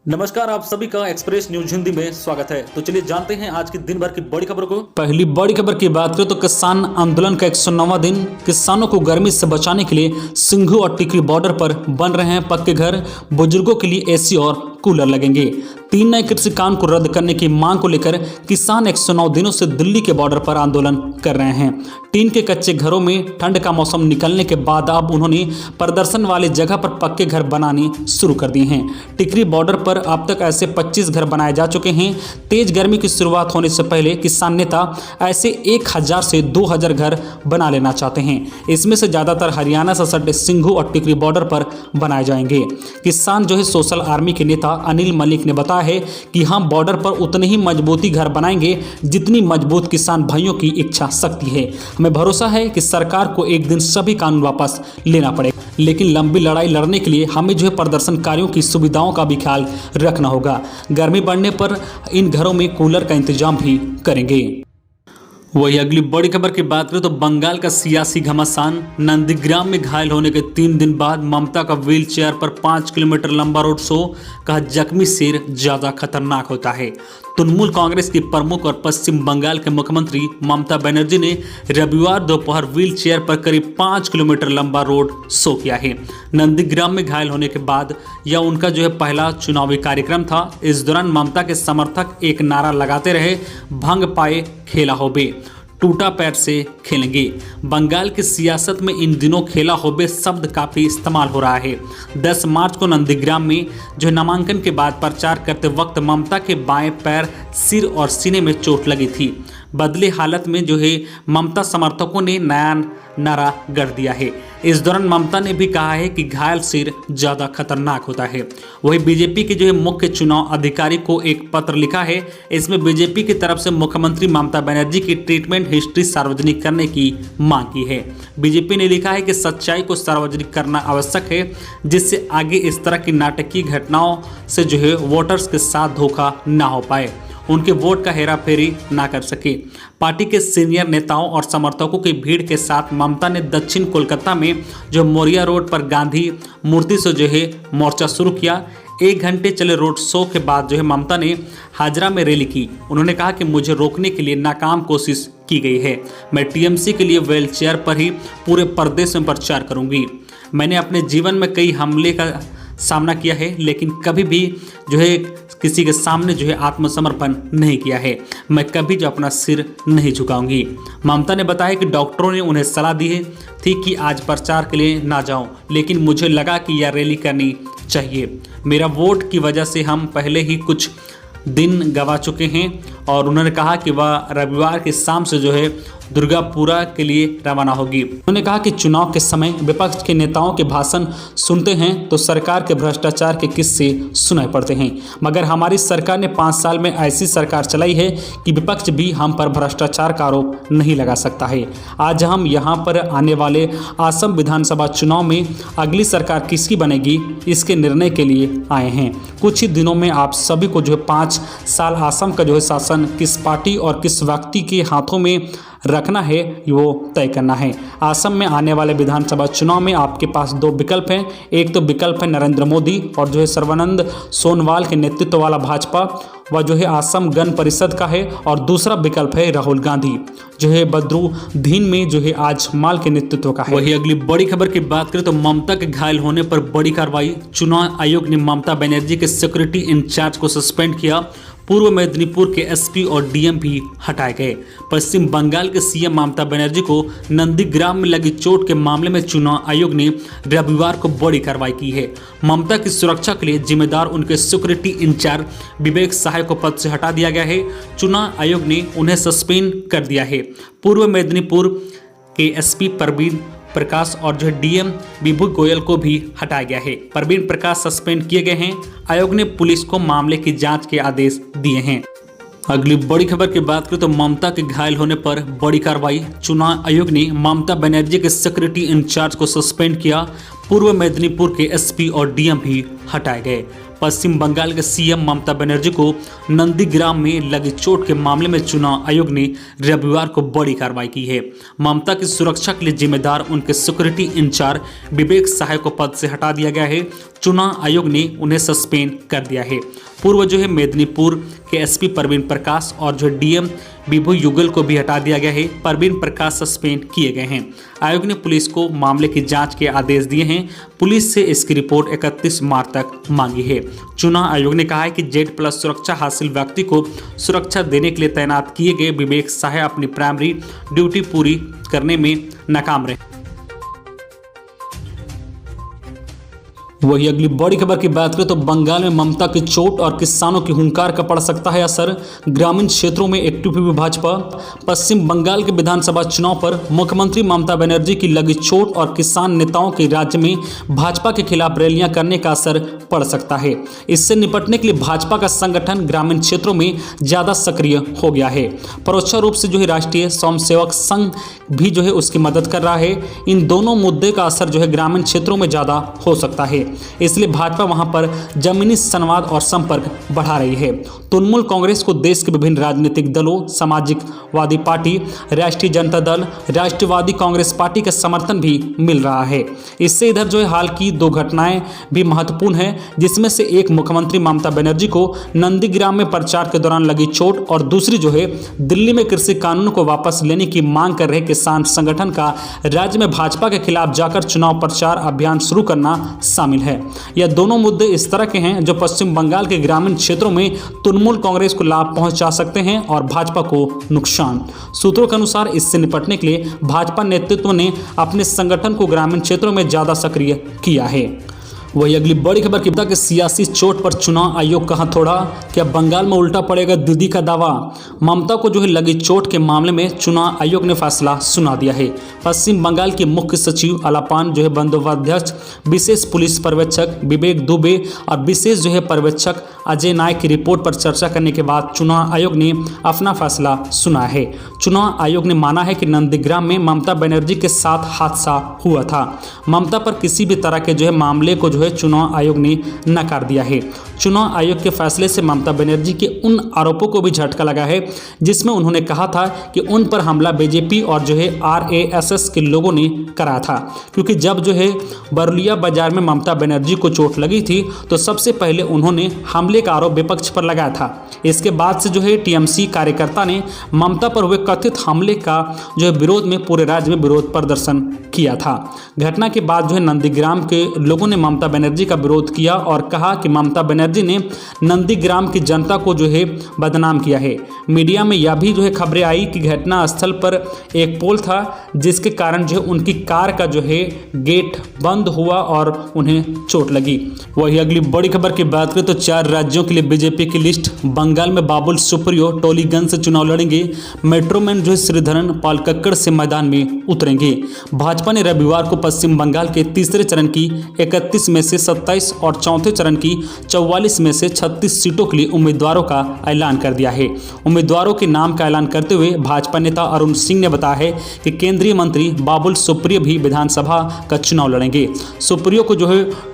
नमस्कार, आप सभी का एक्सप्रेस न्यूज हिंदी में स्वागत है। तो चलिए जानते हैं आज की दिन भर की बड़ी खबरों को। पहली बड़ी खबर की बात करें तो किसान आंदोलन का 109वां दिन। किसानों को गर्मी से बचाने के लिए सिंघू और टिकरी बॉर्डर पर बन रहे हैं पक्के घर। बुजुर्गों के लिए एसी और कूलर लगेंगे। 3 नए कृषि कानून को रद्द करने की मांग को लेकर किसान 109 दिनों से दिल्ली के बॉर्डर पर आंदोलन कर रहे हैं। टीन के कच्चे घरों में ठंड का मौसम निकलने के बाद अब उन्होंने प्रदर्शन वाली जगह पर पक्के घर बनाने शुरू कर दिए हैं। टिकरी बॉर्डर पर अब तक ऐसे 25 घर बनाए जा चुके हैं। तेज गर्मी की शुरुआत होने से पहले किसान नेता ऐसे 1000 से 2000 घर बना लेना चाहते हैं। इसमें से ज़्यादातर हरियाणा से सटे सिंघू और टिकरी बॉर्डर पर बनाए जाएंगे। किसान जो है सोशल आर्मी के नेता अनिल मलिक ने बताया है कि हम बॉर्डर पर उतने ही मजबूती घर बनाएंगे जितनी मजबूत किसान भाइयों की इच्छा शक्ति है। हमें भरोसा है कि सरकार को एक दिन सभी कानून वापस लेना पड़ेगा, लेकिन लंबी लड़ाई लड़ने के लिए हमें जो है प्रदर्शनकारियों की सुविधाओं का भी ख्याल रखना होगा। गर्मी बढ़ने पर इन घरों में कूलर का इंतजाम भी करेंगे। वही अगली बड़ी खबर की बात करें तो बंगाल का सियासी घमासान। नंदीग्राम में घायल होने के 3 दिन बाद ममता का व्हील चेयर पर 5 किलोमीटर लंबा रोड शो। कहा जख्मी शेर ज्यादा खतरनाक होता है। तृणमूल कांग्रेस की प्रमुख और पश्चिम बंगाल के मुख्यमंत्री ममता बनर्जी ने रविवार दोपहर व्हील चेयर पर करीब 5 किलोमीटर लंबा रोड शो किया है। नंदीग्राम में घायल होने के बाद यह उनका जो है पहला चुनावी कार्यक्रम था। इस दौरान ममता के समर्थक एक नारा लगाते रहे, भंग पाए खेला होबे, टूटा पैर से खेलेंगे। बंगाल की सियासत में इन दिनों खेला होबे शब्द काफ़ी इस्तेमाल हो रहा है। 10 मार्च को नंदीग्राम में जो नामांकन के बाद प्रचार करते वक्त ममता के बाएं पैर, सिर और सीने में चोट लगी थी। बदले हालत में जो है ममता समर्थकों ने नया नारा गढ़ दिया है। इस दौरान ममता ने भी कहा है कि घायल सिर ज़्यादा खतरनाक होता है। वही बीजेपी के जो है मुख्य चुनाव अधिकारी को एक पत्र लिखा है। इसमें बीजेपी की तरफ से मुख्यमंत्री ममता बनर्जी की ट्रीटमेंट हिस्ट्री सार्वजनिक करने की मांग की है। बीजेपी ने लिखा है कि सच्चाई को सार्वजनिक करना आवश्यक है, जिससे आगे इस तरह की नाटकीय घटनाओं से जो है वोटर्स के साथ धोखा ना हो पाए, उनके वोट का हेरा फेरी ना कर सके। पार्टी के सीनियर नेताओं और समर्थकों की भीड़ के साथ ममता ने दक्षिण कोलकाता में जो मोरिया रोड पर गांधी मूर्ति से जो है मोर्चा शुरू किया। 1 घंटे चले रोड शो के बाद जो है ममता ने हाजरा में रैली की। उन्होंने कहा कि मुझे रोकने के लिए नाकाम कोशिश की गई है। मैं टीएमसी के लिए व्हील चेयर पर ही पूरे प्रदेश में प्रचार करूंगी। मैंने अपने जीवन में कई हमले का सामना किया है, लेकिन कभी भी जो है किसी के सामने जो है आत्मसमर्पण नहीं किया है। मैं कभी जो अपना सिर नहीं झुकाऊंगी। ममता ने बताया कि डॉक्टरों ने उन्हें सलाह दी थी कि आज प्रचार के लिए ना जाऊं, लेकिन मुझे लगा कि यह रैली करनी चाहिए। मेरा वोट की वजह से हम पहले ही कुछ दिन गंवा चुके हैं। और उन्होंने कहा कि वह रविवार की शाम से जो है दुर्गापुरा के लिए रवाना होगी। उन्होंने कहा कि चुनाव के समय विपक्ष के नेताओं के भाषण सुनते हैं तो सरकार के भ्रष्टाचार के किस्से सुनाई पड़ते हैं, मगर हमारी सरकार ने 5 साल में ऐसी सरकार चलाई है कि विपक्ष भी हम पर भ्रष्टाचार का आरोप नहीं लगा सकता है। आज हम यहाँ पर आने वाले असम विधानसभा चुनाव में अगली सरकार किसकी बनेगी, इसके निर्णय के लिए आए हैं। कुछ ही दिनों में आप सभी को जो है 5 साल असम का जो है शासन किस पार्टी और किस व्यक्ति के हाथों में रखना है वो तय करना है। असम में आने वाले विधानसभा चुनाव में आपके पास 2 विकल्प हैं। एक तो विकल्प है नरेंद्र मोदी और जो है सर्बानंद सोनोवाल के नेतृत्व वाला भाजपा, वह जो है असम गण परिषद का है। और दूसरा विकल्प है राहुल गांधी जो है बद्रुद्दीन में जो है आजमाल के नेतृत्व का है। वही अगली बड़ी खबर की बात करें तो ममता के घायल होने पर बड़ी कार्रवाई। चुनाव आयोग ने ममता बनर्जी के सिक्योरिटी इंचार्ज को सस्पेंड किया। पूर्व मेदिनीपुर के एसपी और डीएम भी हटाए गए। पश्चिम बंगाल के सीएम ममता बनर्जी को नंदीग्राम में लगी चोट के मामले में चुनाव आयोग ने रविवार को बड़ी कार्रवाई की है। ममता की सुरक्षा के लिए जिम्मेदार उनके सिक्योरिटी इंचार्ज विवेक सहाय को पद से हटा दिया गया है। चुनाव आयोग ने उन्हें सस्पेंड कर दिया है। पूर्व मेदिनीपुर के एसपी परवीन प्रकाश और जो डीएम विभू गोयल को भी हटाया गया है। परवीन प्रकाश सस्पेंड किए गए हैं। आयोग ने पुलिस को मामले की जांच के आदेश दिए हैं। अगली बड़ी खबर की बात करें तो ममता के घायल होने पर बड़ी कार्रवाई। चुनाव आयोग ने ममता बनर्जी के सिक्योरिटी इंचार्ज को सस्पेंड किया। पूर्व मेदिनीपुर के एसपी और डीएम भी हटाए गए। पश्चिम बंगाल के सीएम ममता बनर्जी को नंदीग्राम में लगी चोट के मामले में चुनाव आयोग ने रविवार को बड़ी कार्रवाई की है। ममता की सुरक्षा के लिए जिम्मेदार उनके सिक्योरिटी इंचार्ज विवेक सहाय को पद से हटा दिया गया है। चुनाव आयोग ने उन्हें सस्पेंड कर दिया है। पूर्व मेदिनीपुर के एसपी परवीन प्रकाश और डीएम विभू युगल को भी हटा दिया गया है। परवीन प्रकाश सस्पेंड किए गए हैं। आयोग ने पुलिस को मामले की जांच के आदेश दिए हैं। पुलिस से इसकी रिपोर्ट 31 मार्च तक मांगी है। चुनाव आयोग ने कहा है कि Z+ सुरक्षा हासिल व्यक्ति को सुरक्षा देने के लिए तैनात किए गए विवेक सहाय अपनी प्राइमरी ड्यूटी पूरी करने में नाकाम रहे। वही अगली बड़ी खबर की बात करें तो बंगाल में ममता की चोट और किसानों की हुंकार का पड़ सकता है असर। ग्रामीण क्षेत्रों में एक्टिव हुई भाजपा। पश्चिम बंगाल के विधानसभा चुनाव पर मुख्यमंत्री ममता बनर्जी की लगी चोट और किसान नेताओं के राज्य में भाजपा के खिलाफ रैलियां करने का असर पड़ सकता है। इससे निपटने के लिए भाजपा का संगठन ग्रामीण क्षेत्रों में ज्यादा सक्रिय हो गया है। परोक्ष रूप से राष्ट्रीय स्वयंसेवक संघ भी उसकी मदद कर रहा है। इन दोनों मुद्दे का असर ग्रामीण क्षेत्रों में ज्यादा हो सकता है। इसलिए भाजपा वहां पर जमीनी संवाद और संपर्क बढ़ा रही है। तृणमूल कांग्रेस को देश के विभिन्न राजनीतिक दलों, समाजवादी पार्टी, राष्ट्रीय जनता दल, राष्ट्रवादी कांग्रेस पार्टी का समर्थन भी मिल रहा है। इससे इधर हाल की 2 घटनाएं भी महत्वपूर्ण है, जिसमें से एक मुख्यमंत्री ममता बनर्जी को नंदीग्राम में प्रचार के दौरान लगी चोट और दूसरी दिल्ली में कृषि कानून को वापस लेने की मांग कर रहे किसान संगठन का राज्य में भाजपा के खिलाफ जाकर चुनाव प्रचार अभियान शुरू करना शामिल है। यह दोनों मुद्दे इस तरह के हैं जो पश्चिम बंगाल के ग्रामीण क्षेत्रों में तृणमूल कांग्रेस को लाभ पहुंचा सकते हैं और भाजपा को नुकसान। सूत्रों के अनुसार इससे निपटने के लिए भाजपा नेतृत्व ने अपने संगठन को ग्रामीण क्षेत्रों में ज्यादा सक्रिय किया है। वही अगली बड़ी खबर की कि सियासी चोट पर चुनाव आयोग कहां थोड़ा, क्या बंगाल में उल्टा पड़ेगा दीदी का दावा। ममता को लगी चोट के मामले में चुनाव आयोग ने फैसला सुना दिया है। पश्चिम बंगाल के मुख्य सचिव अलापान बंदोबस्त, विशेष पुलिस पर्यवेक्षक विवेक दुबे और विशेष पर्यवेक्षक अजय नायक की रिपोर्ट पर चर्चा करने के बाद चुनाव आयोग ने अपना फैसला सुना है। चुनाव आयोग ने माना है कि नंदीग्राम में ममता बनर्जी के साथ हादसा हुआ था। ममता पर किसी भी तरह के मामले को चुनाव आयोग ने नकार दिया है। चुनाव आयोग के फैसले से ममता बनर्जी के उन आरोपों को भी झटका लगा है जिसमें उन्होंने कहा था कि उन पर हमला बीजेपी और RASS के लोगों ने करा था, क्योंकि जब बरलिया बाजार में ममता बनर्जी को चोट लगी थी तो सबसे पहले उन्होंने हमले का आरोप विपक्ष पर लगाया था। इसके बाद से TMC कार्यकर्ता ने ममता पर हुए कथित हमले का विरोध में पूरे राज्य में विरोध प्रदर्शन किया था। घटना के बाद नंदीग्राम के लोगों ने ममता बनर्जी का विरोध किया और कहा कि ममता बनर्जी ने नंदीग्राम की जनता को बदनाम किया है। मीडिया में यह भी खबरें आई कि घटना स्थल पर एक पोल था जिसके कारण उनकी कार का गेट बंद हुआ और उन्हें चोट लगी। वही अगली बड़ी खबर की बात करें तो 4 राज्यों के लिए बीजेपी की लिस्ट। बंगाल में बाबुल सुप्रियो टोलीगंज से चुनाव लड़ेंगे। मेट्रो मैन श्रीधरन पालकक्कड़ से मैदान में उतरेंगे। भाजपा ने रविवार को पश्चिम बंगाल के तीसरे चरण की 31 में से 27 और चौथे चरण की 44 में से 36 सीटों के लिए उम्मीदवारों का ऐलान कर दिया है। उम्मीदवारों के नाम का ऐलान करते हुए भाजपा नेता अरुण सिंह ने बताया है कि केंद्रीय मंत्री बाबुल सुप्रियो भी विधानसभा का चुनाव लड़ेंगे। सुप्रियो को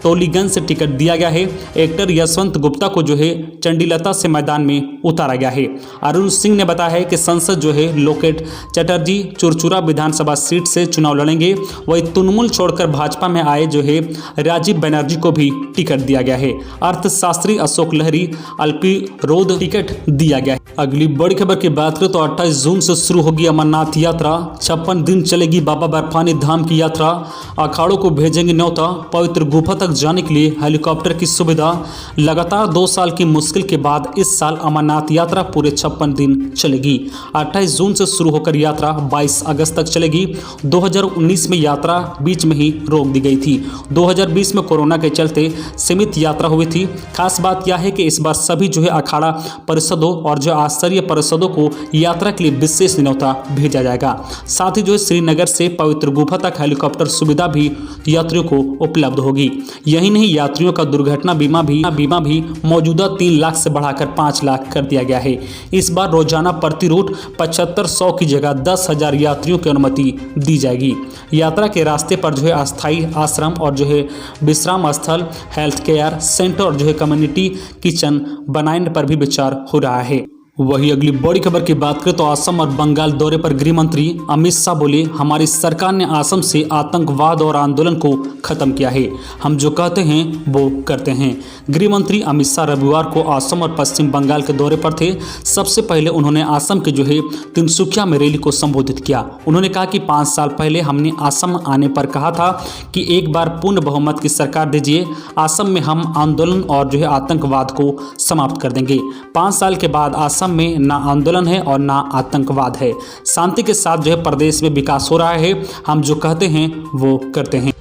टोलीगंज से टिकट दिया गया है। एक्टर यशवंत गुप्ता को चंडीलता से मैदान में उतारा गया है। अरुण सिंह ने बताया है कि संसद लोकेट चटर्जी चुरचुरा विधानसभा सीट से चुनाव लड़ेंगे। वही तृणमूल छोड़कर भाजपा में आए राजीव बनर्जी को भी टिकट दिया गया है। अर्थशास्त्री अशोक लहरी अल्पिरोध टिकट दिया गया है। अगली बड़ी खबर की बात करें तो 28 जून से शुरू होगी अमरनाथ यात्रा। 56 दिन चलेगी बाबा बर्फानी धाम की यात्रा। अखाड़ों को भेजेंगे न्योता। पवित्र गुफा तक जाने के लिए हेलीकॉप्टर की सुविधा। लगातार 2 साल की मुश्किल के बाद इस साल अमरनाथ यात्रा पूरे 56 दिन चलेगी। 28 जून से शुरू होकर यात्रा 22 अगस्त तक चलेगी। 2019 में यात्रा बीच में ही रोक दी गई थी। 2020 में कोरोना के चलते सीमित यात्रा हुई थी। खास बात यह है कि इस बार सभी अखाड़ा परिषदों और आश्चर्य परिषदों को यात्रा के लिए विशेष न्योता भेजा जाएगा। साथ ही श्रीनगर से पवित्र गुफा तक हेलीकॉप्टर सुविधा भी यात्रियों को उपलब्ध होगी। यही नहीं, यात्रियों का दुर्घटना बीमा भी मौजूदा 3 लाख से बढ़ाकर 5 लाख कर दिया गया है। इस बार रोजाना प्रति रूट 7500 की जगह 10,000 यात्रियों की अनुमति दी जाएगी। यात्रा के रास्ते पर जो है अस्थायी आश्रम और जो है विश्राम स्थल, हेल्थ केयर सेंटर और जो है कम्युनिटी किचन बनाने पर भी विचार हो रहा है। वही अगली बड़ी खबर की बात करें तो असम और बंगाल दौरे पर गृह मंत्री अमित शाह बोले, हमारी सरकार ने असम से आतंकवाद और आंदोलन को खत्म किया है, हम जो कहते हैं वो करते हैं। गृह मंत्री अमित शाह रविवार को असम और पश्चिम बंगाल के दौरे पर थे। सबसे पहले उन्होंने असम के जो है तिनसुकिया में रैली को संबोधित किया। उन्होंने कहा कि 5 साल पहले हमने असम आने पर कहा था कि एक बार पूर्ण बहुमत की सरकार दीजिए, असम में हम आंदोलन और जो है आतंकवाद को समाप्त कर देंगे। 5 साल के बाद असम में ना आंदोलन है और ना आतंकवाद है, शांति के साथ जो है प्रदेश में विकास हो रहा है, हम जो कहते हैं वो करते हैं।